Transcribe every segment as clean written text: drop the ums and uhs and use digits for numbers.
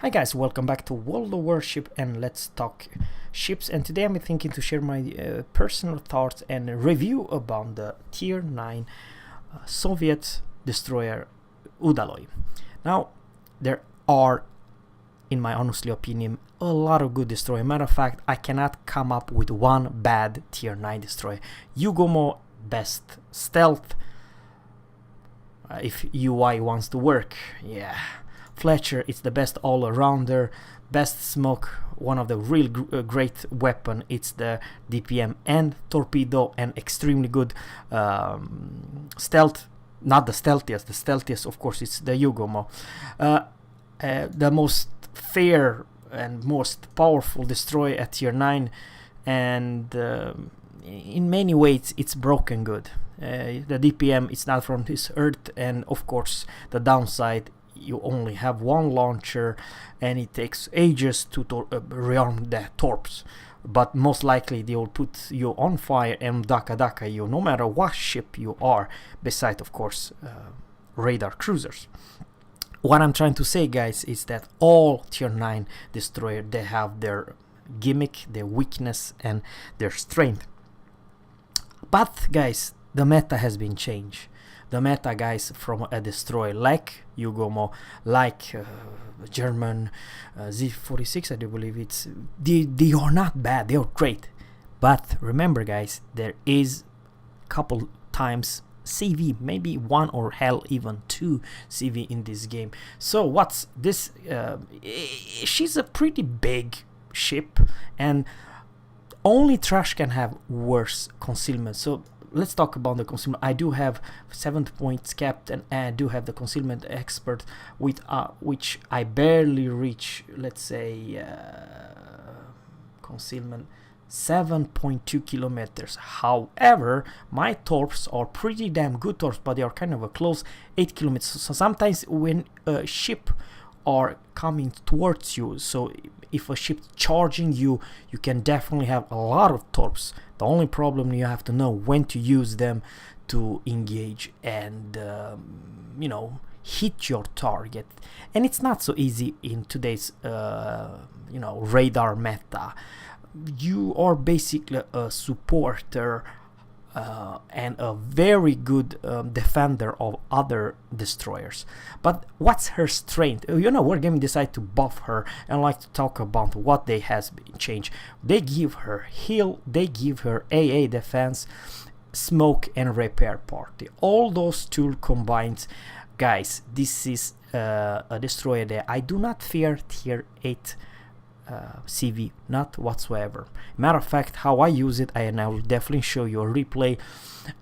Hi guys, welcome back to World of Warship and let's talk ships, and today I'm thinking to share my personal thoughts and review about the Tier 9 Soviet destroyer Udaloi. Now, there are, in my honestly opinion, a lot of good destroyers. Matter of fact, I cannot come up with one bad Tier 9 destroyer. Yugomo, best stealth, if UI wants to work, yeah. Fletcher, it's the best all-arounder, best smoke, one of the real great weapon, it's the DPM and torpedo, and extremely good stealth, not the stealthiest of course it's the Yugomo. The most fair and most powerful destroyer at tier 9, and in many ways it's broken good. The DPM, it's not from this earth, and of course the downside, you only have one launcher and it takes ages to rearm the torps, but most likely they will put you on fire and daka you no matter what ship you are, besides of course radar cruisers. What I'm trying to say, guys, is that all tier 9 destroyer, they have their gimmick, their weakness and their strength. But guys, the meta has been changed. The meta, guys, from a destroyer like Yugomo, like German Z46, I do believe it's, they are not bad, they are great. But remember, guys, there is a couple times CV, maybe one or hell even two CV in this game. So what's this? She's a pretty big ship, and only trash can have worse concealment. So let's talk about the concealment. I do have 7 points capped, and I do have the concealment expert, with which I barely reach. Let's say concealment 7.2 kilometers. However, my torps are pretty damn good torps, but they are kind of a close 8 kilometers. So sometimes when a ship are coming towards you, so if a ship charging you, you can definitely have a lot of torps. The only problem, you have to know when to use them to engage and hit your target, and it's not so easy in today's radar meta. You are basically a supporter and a very good defender of other destroyers. But what's her strength? Wargaming decided to buff her, and like to talk about what they has been changed. They give her heal, they give her AA defense, smoke and repair party. All those tools combined, guys, this is a destroyer that I do not fear tier 8 CV, not whatsoever. Matter of fact, how I use it, and I will definitely show you a replay.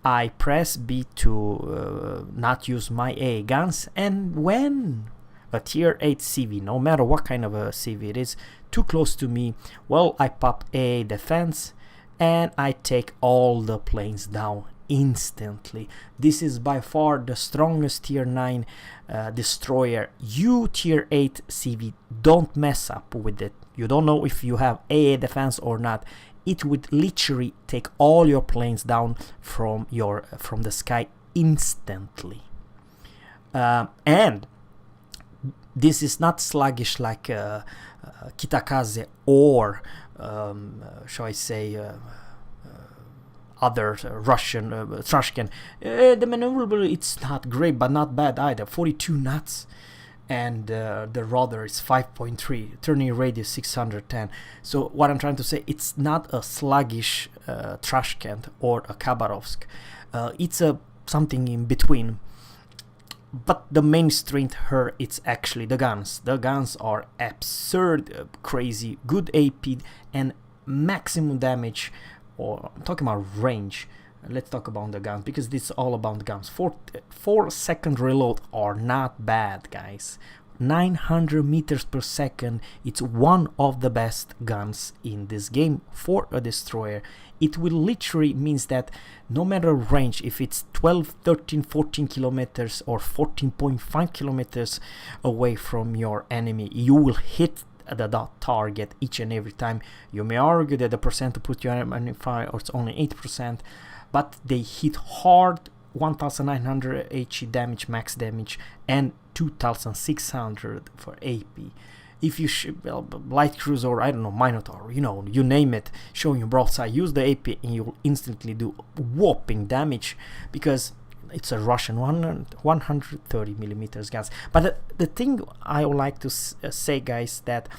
I press B to not use my AA guns, and when a tier 8 CV, no matter what kind of a CV it is, too close to me, well, I pop AA defense and I take all the planes down instantly. This is by far the strongest tier 9 destroyer. You tier 8 CV, don't mess up with it. You don't know if you have AA defense or not. It would literally take all your planes down from the sky instantly. And this is not sluggish like Kitakaze or shall I say other Russian Trashkin. The maneuverability, it's not great, but not bad either. 42 knots, and the rudder is 5.3, turning radius 610. So what I'm trying to say, it's not a sluggish Trashkent or a Khabarovsk. It's a something in between. But the main strength her, it's actually the guns. The guns are absurd, crazy, good AP and maximum damage. Or I'm talking about range. Let's talk about the guns, because this is all about the guns. 4-second reload are not bad, guys. 900 meters per second. It's one of the best guns in this game for a destroyer. It will literally means that no matter range, if it's 12, 13, 14 kilometers or 14.5 kilometers away from your enemy, you will hit the target each and every time. You may argue that the percent to put your enemy fire, or it's only 8%, but they hit hard. 1900 HE damage, max damage, and 2600 for AP. if you light cruise or I don't know, Minotaur, you know, you name it, showing you broadside, use the AP and you'll instantly do whopping damage, because it's a Russian 130 millimeters guns. But the thing I would like to say, guys, that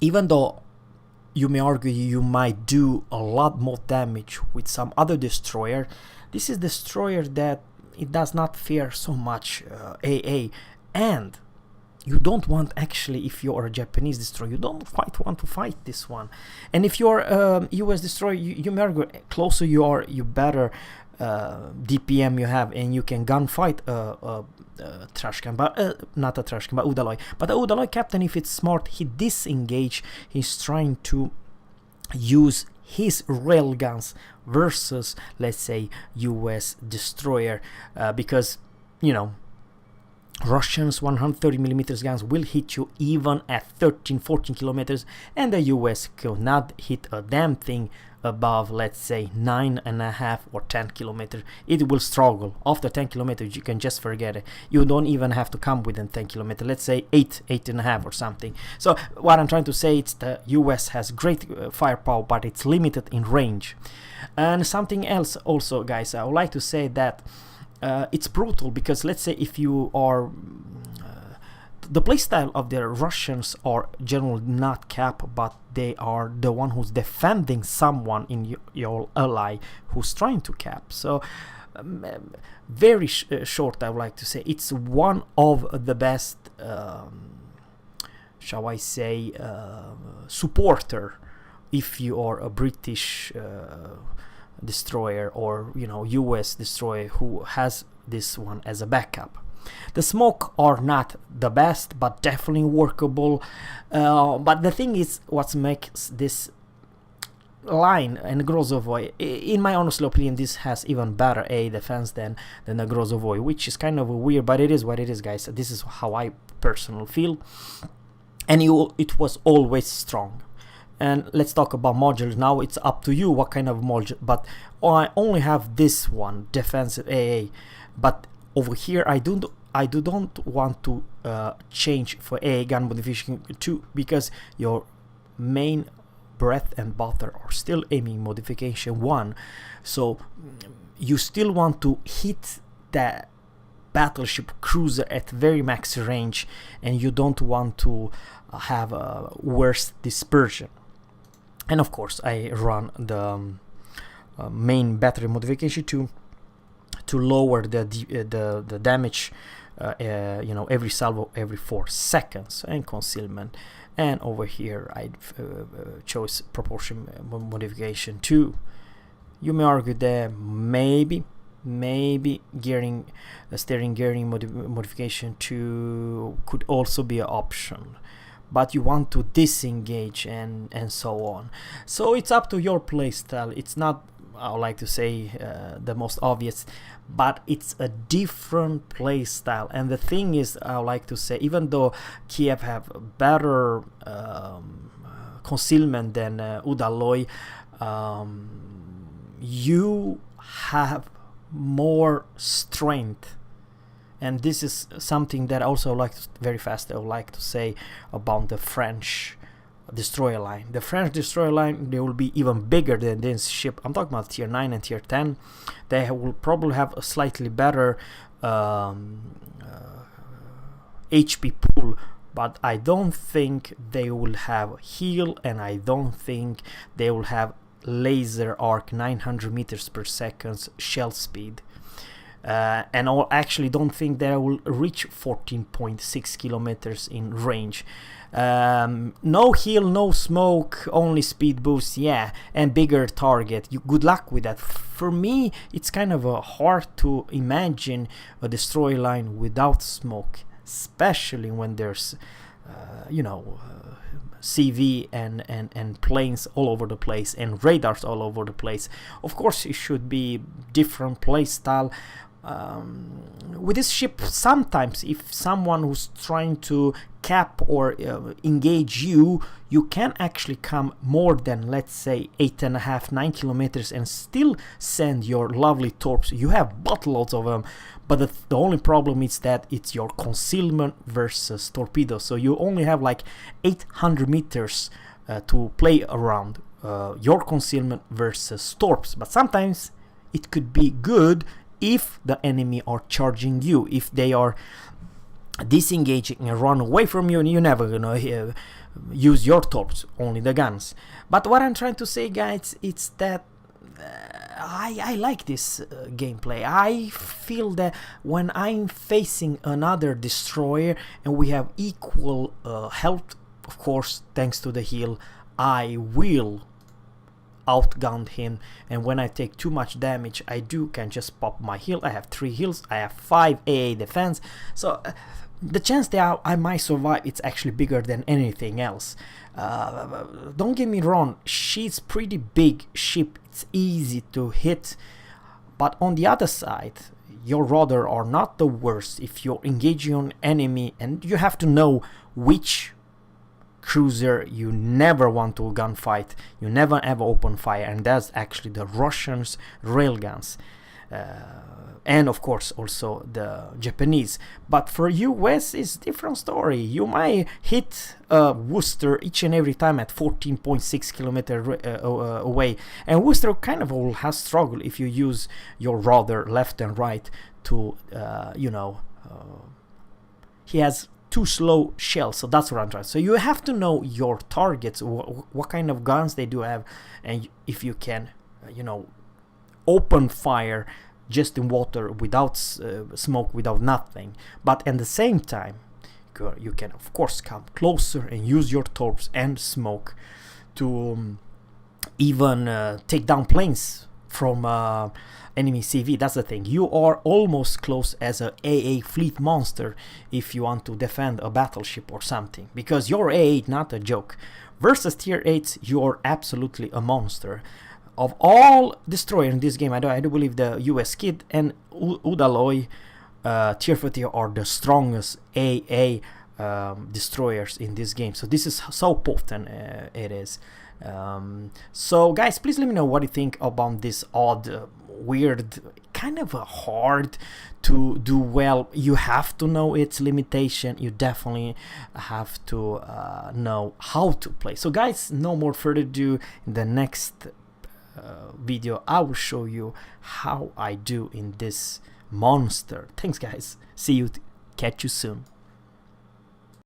even though you may argue you might do a lot more damage with some other destroyer, this is destroyer that it does not fear so much AA, and you don't want, actually, if you're a Japanese destroyer, you don't quite want to fight this one. And if you're US destroyer, you may argue, closer you are, you better DPM you have, and you can gunfight trash can, but not a trash can, but Udaloi. But the Udaloi captain, if it's smart, he disengage. He's trying to use his railguns versus, let's say, US destroyer, because, you know, Russians 130 millimeters guns will hit you even at 13-14 kilometers, and the US cannot hit a damn thing above, let's say, 9.5 or 10 kilometers. It will struggle. After 10 kilometers, you can just forget it. You don't even have to come within 10 kilometers. Let's say 8.5 or something. So what I'm trying to say is the US has great firepower, but it's limited in range. And something else also, guys, I would like to say that it's brutal, because let's say if you are the playstyle of the Russians are generally not cap, but they are the one who's defending someone in your ally who's trying to cap. So very short, I would like to say it's one of the best, shall I say, supporter if you are a British destroyer or, you know, US destroyer who has this one as a backup. The smoke are not the best, but definitely workable. But the thing is, what makes this line and Grozovoi, in my honest opinion, this has even better A defense than the Grozovoi, which is kind of weird, but it is what it is, guys. This is how I personally feel, and it was always strong. And let's talk about modules now. It's up to you what kind of module, but I only have this one, defensive AA. But over here, I don't want to change for AA gun modification 2, because your main breath and butter are still aiming modification 1. So you still want to hit that battleship cruiser at very max range, and you don't want to have a worse dispersion. And of course, I run the main battery modification to lower the damage, you know, every salvo every 4 seconds, and concealment. And over here, I chose proportion modification 2. You may argue that maybe gearing, steering gearing modification 2 could also be an option, but you want to disengage and so on. So it's up to your playstyle. It's not, I would like to say, the most obvious, but it's a different playstyle. And the thing is, I would like to say, even though Kiev have better concealment than Udaloi, you have more strength. And this is something that also I would like to say about the French destroyer line. The French destroyer line, they will be even bigger than this ship. I'm talking about tier 9 and tier 10. They will probably have a slightly better HP pool, but I don't think they will have heal, and I don't think they will have laser arc 900 meters per second shell speed. And I actually don't think they will reach 14.6 kilometers in range. No heal, no smoke, only speed boost, yeah, and bigger target. Good luck with that. For me, it's kind of hard to imagine a destroyer line without smoke, especially when there's, you know, CV and planes all over the place and radars all over the place. Of course, it should be different playstyle. With this ship, sometimes if someone who's trying to cap or engage you, you can actually come more than, let's say, 8.5, 9 kilometers and still send your lovely torps. You have buttloads of them, but the only problem is that it's your concealment versus torpedo. So you only have like 800 meters to play around your concealment versus torps. But sometimes it could be good if the enemy are charging you, if they are disengaging and run away from you, and you're never gonna use your torps, only the guns. But what I'm trying to say, guys, it's that I like this gameplay. I feel that when I'm facing another destroyer and we have equal health, of course, thanks to the heal, I will outgun him, and when I take too much damage, I can just pop my heal. I have 3 heals, I have 5 AA defense, so the chance that I might survive, it's actually bigger than anything else. Don't get me wrong, she's pretty big ship, it's easy to hit, but on the other side, your rudder are not the worst if you're engaging on enemy, and you have to know which cruiser you never want to gunfight, you never ever open fire, and that's actually the Russians railguns, and of course also the Japanese. But for US it's different story. You might hit Worcester each and every time at 14.6 kilometers away, and Worcester kind of will have struggle if you use your rudder left and right to he has too slow shells, so that's what I'm trying. So you have to know your targets, what kind of guns they do have, and if you can, open fire just in water without smoke, without nothing. But at the same time, you can of course come closer and use your torps and smoke to even take down planes from enemy CV. That's the thing, you are almost close as a AA fleet monster if you want to defend a battleship or something, because your AA not a joke. Versus tier 8s, you are absolutely a monster. Of all destroyers in this game, I do believe the US Kid and Udaloi tier 40 are the strongest AA destroyers in this game. So this is so potent it is. So guys, please let me know what you think about this odd, weird, kind of hard to do well. You have to know its limitation, you definitely have to know how to play. So guys, no more further ado, in the next video I will show you how I do in this monster. Thanks guys, see you, catch you soon.